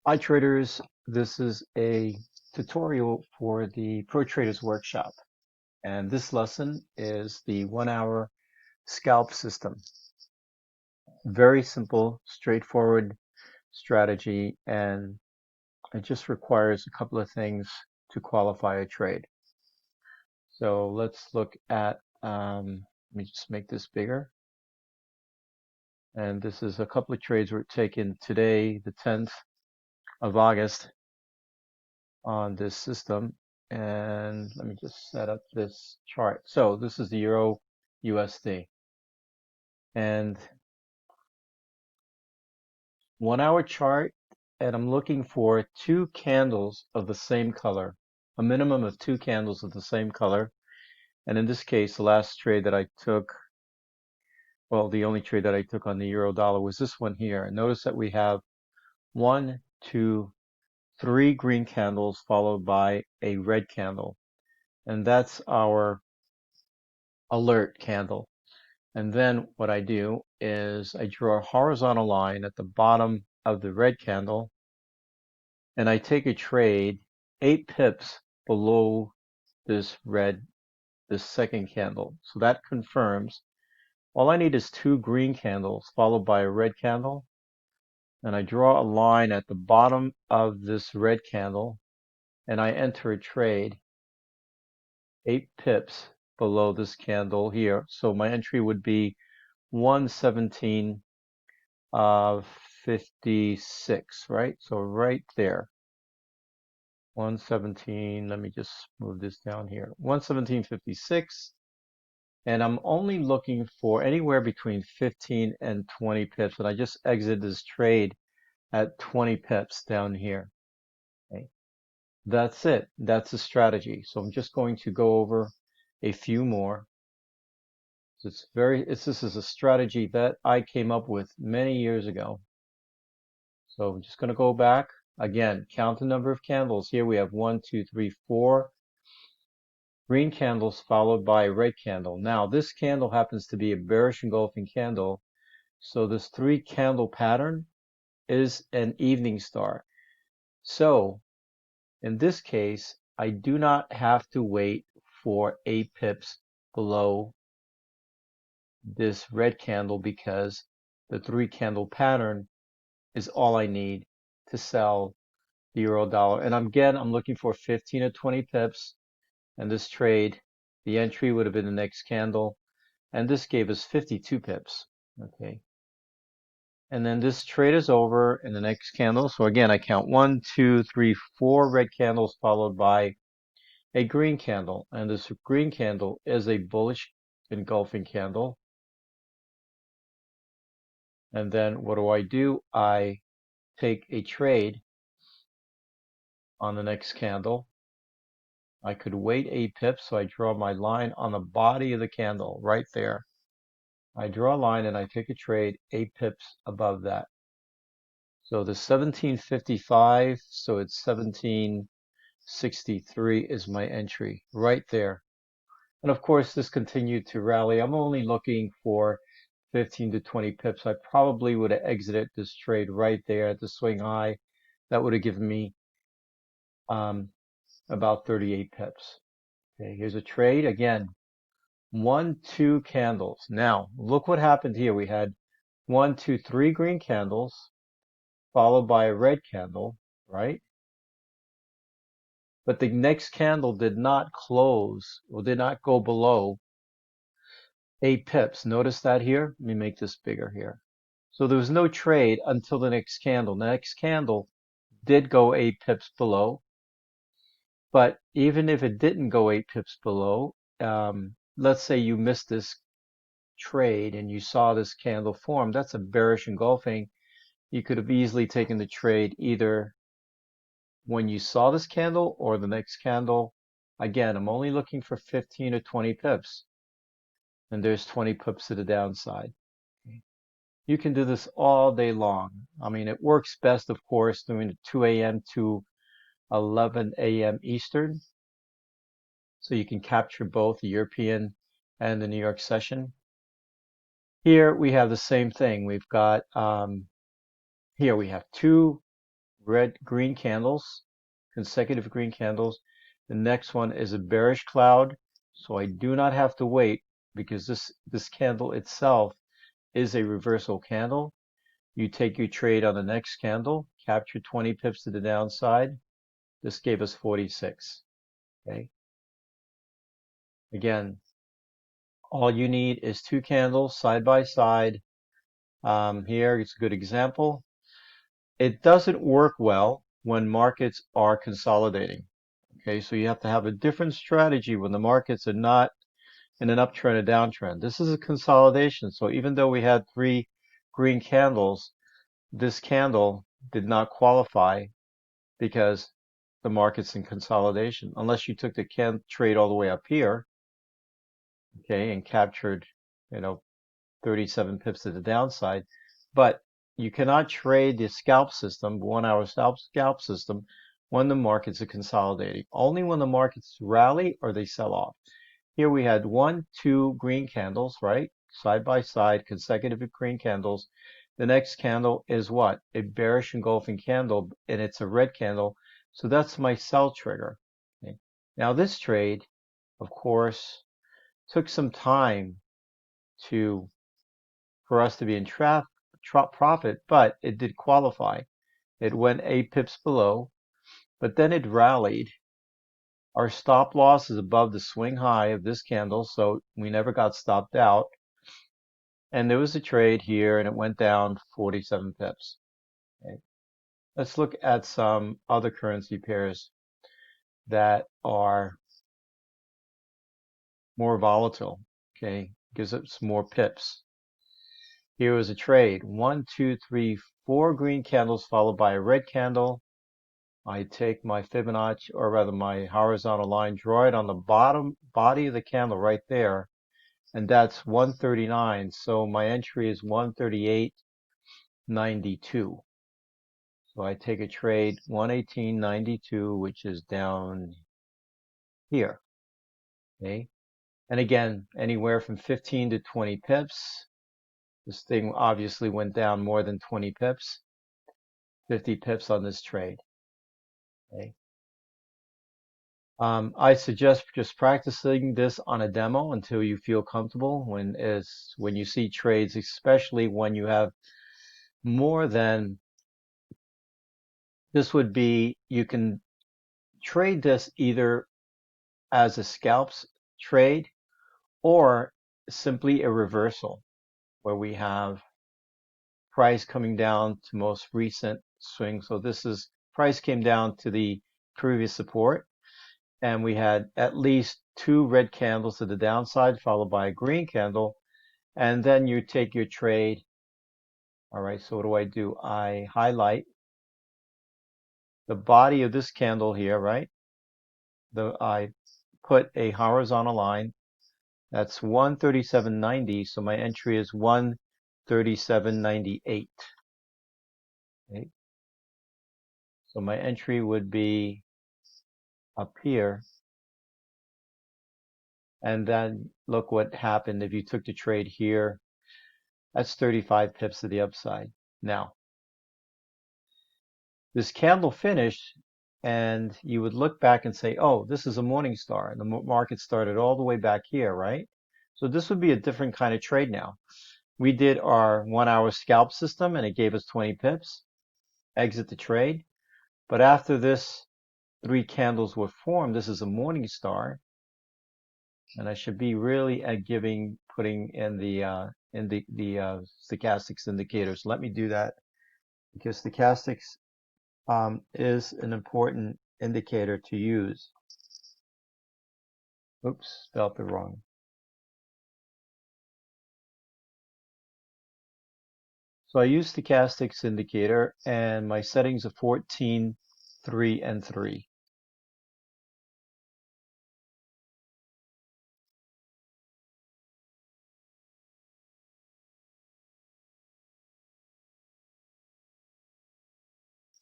Hi traders, this is a tutorial for the Pro Traders Workshop, and this lesson is the 1 hour scalp system. Very simple, straightforward strategy, and it just requires a couple of things to qualify a trade. So let's look at, let me just make this bigger. And this is a couple of trades we're taking today, the 10th of August, on this system. And let me just set up this chart. So this is the Euro USD, and 1 hour chart, and I'm looking for two candles of the same color, a minimum of two candles of the same color. And in this case, the last trade that I took, well, the only trade that I took on the euro dollar was this one here. And notice that we have 1, 2, 3 green candles followed by a red candle. And that's our alert candle. And then what I do is I draw a horizontal line at the bottom of the red candle, and I take a trade 8 pips below this second candle. So that confirms all I need is 2 green candles followed by a red candle, and I draw a line at the bottom of this red candle, and I enter a trade 8 pips below this candle here. So my entry would be 117 of 56, right? So right there, 117, let me just move this down here, 117.56, and I'm only looking for anywhere between 15 and 20 pips, and I just exited this trade at 20 pips down here. Okay. That's it. That's the strategy. So I'm just going to go over a few more. This is a strategy that I came up with many years ago. So I'm just going to go back again, count the number of candles. Here we have 1, 2, 3, 4 green candles followed by a red candle. Now this candle happens to be a bearish engulfing candle. So this 3 candle pattern is an evening star. So in this case, I do not have to wait for 8 pips below this red candle because the 3 candle pattern is all I need to sell the euro dollar. And I'm looking for 15 or 20 pips. And this trade, the entry would have been the next candle. And this gave us 52 pips. Okay. And then this trade is over in the next candle. So again, I count 1, 2, 3, 4 red candles followed by a green candle. And this green candle is a bullish engulfing candle. And then what do? I take a trade on the next candle. I could wait 8 pips, so I draw my line on the body of the candle right there. I draw a line and I take a trade 8 pips above that. So the 1755, so it's 1763 is my entry right there. And of course, this continued to rally. I'm only looking for 15 to 20 pips. I probably would have exited this trade right there at the swing high. That would have given me about 38 pips. Okay, here's a trade again. 1, 2 candles. Now, look what happened here. We had 1, 2, 3 green candles followed by a red candle, right? But the next candle did not close or did not go below 8 pips. Notice that here? Let me make this bigger here. So there was no trade until the next candle. The next candle did go 8 pips below. But even if it didn't go 8 pips below, let's say you missed this trade and you saw this candle form, that's a bearish engulfing. You could have easily taken the trade either when you saw this candle or the next candle. Again, I'm only looking for 15 or 20 pips, and there's 20 pips to the downside. You can do this all day long. I mean, it works best, of course, doing 2 a.m. to 11 a.m. Eastern, so you can capture both the European and the New York session. Here we have the same thing. We've got, here we have 2 green candles, consecutive green candles. The next one is a bearish cloud, so I do not have to wait because this candle itself is a reversal candle. You take your trade on the next candle, capture 20 pips to the downside. This gave us 46. Okay. Again, all you need is two candles side by side. Here it's a good example. It doesn't work well when markets are consolidating. Okay, so you have to have a different strategy when the markets are not in an uptrend or downtrend. This is a consolidation. So even though we had three green candles, this candle did not qualify because the market's in consolidation. Unless you took the trade all the way up here, okay, and captured, 37 pips to the downside. But you cannot trade the scalp system, 1 hour scalp system, when the markets are consolidating. Only when the markets rally or they sell off. Here we had 1, 2 green candles, right? Side by side, consecutive green candles. The next candle is what? A bearish engulfing candle, and it's a red candle. So that's my sell trigger. Okay. Now this trade, of course, took some time for us to be in profit, but it did qualify. It went 8 pips below, but then it rallied. Our stop loss is above the swing high of this candle, so we never got stopped out. And there was a trade here, and it went down 47 pips. Okay. Let's look at some other currency pairs that are more volatile. Okay, gives us more pips. Here was a trade: 1, 2, 3, 4 green candles followed by a red candle. I take my Fibonacci, or rather my horizontal line, draw it on the bottom body of the candle right there, and that's 139. So my entry is 138.92. So I take a trade 118.92, which is down here. Okay, and again, anywhere from 15 to 20 pips. This thing obviously went down more than 20 pips, 50 pips on this trade. Okay. I suggest just practicing this on a demo until you feel comfortable when you see trades, especially when you have more than, this would be, you can trade this either as a scalps trade or simply a reversal where we have price coming down to most recent swing. So this is price came down to the previous support, and we had at least 2 red candles to the downside followed by a green candle, and then you take your trade. All right, so what do? I highlight the body of this candle here, right? I put a horizontal line. That's 137.90, so my entry is 137.98. Okay. So my entry would be up here. And then look what happened if you took the trade here. That's 35 pips to the upside. Now, this candle finished, and you would look back and say, oh, this is a morning star. And the market started all the way back here, right? So this would be a different kind of trade now. We did our 1 hour scalp system, and it gave us 20 pips. Exit the trade. But after this 3 candles were formed, this is a morning star. And I should be really putting in the stochastics indicators. Let me do that because stochastics is an important indicator to use. Oops, spelled it wrong. So I use stochastics indicator, and my settings are 14, 3, and 3.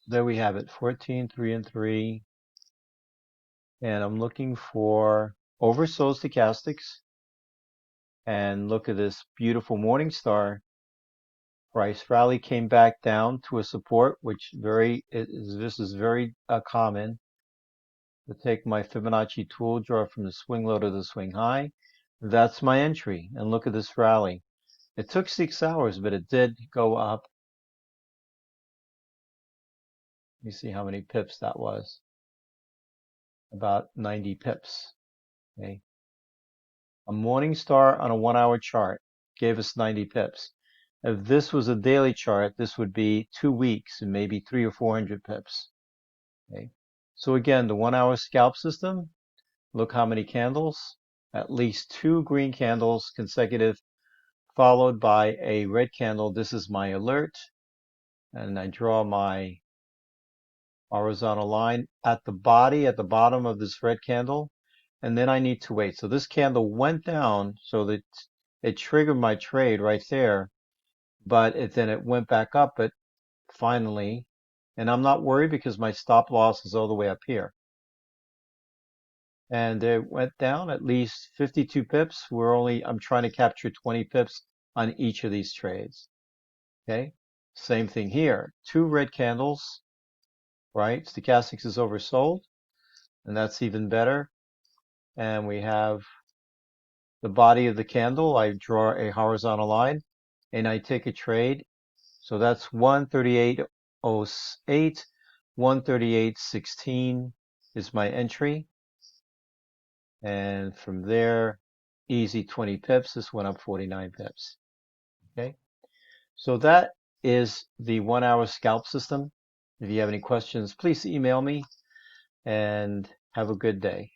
There we have it, 14, 3, and 3. And I'm looking for oversold stochastics. And look at this beautiful morning star Price rally came back down to a support, which this is very common. To take my Fibonacci tool, draw from the swing low to the swing high. That's my entry. And look at this rally. It took 6 hours, but it did go up. Let me see how many pips that was. About 90 pips. Okay. A morning star on a 1-hour chart gave us 90 pips. If this was a daily chart, this would be 2 weeks and maybe 300 or 400 pips. Okay. So again, the 1-hour scalp system, look how many candles. At least 2 green candles consecutive, followed by a red candle. This is my alert. And I draw my horizontal line at the bottom of this red candle. And then I need to wait. So this candle went down so that it triggered my trade right there, but then it went back up, but finally, and I'm not worried because my stop loss is all the way up here. And it went down at least 52 pips. I'm trying to capture 20 pips on each of these trades. Okay. Same thing here. 2 red candles, right? Stochastics is oversold, and that's even better. And we have the body of the candle. I draw a horizontal line and I take a trade. So that's 138.08, 138.16 is my entry. And from there, easy 20 pips. This went up 49 pips. Okay. So that is the 1-hour scalp system. If you have any questions, please email me and have a good day.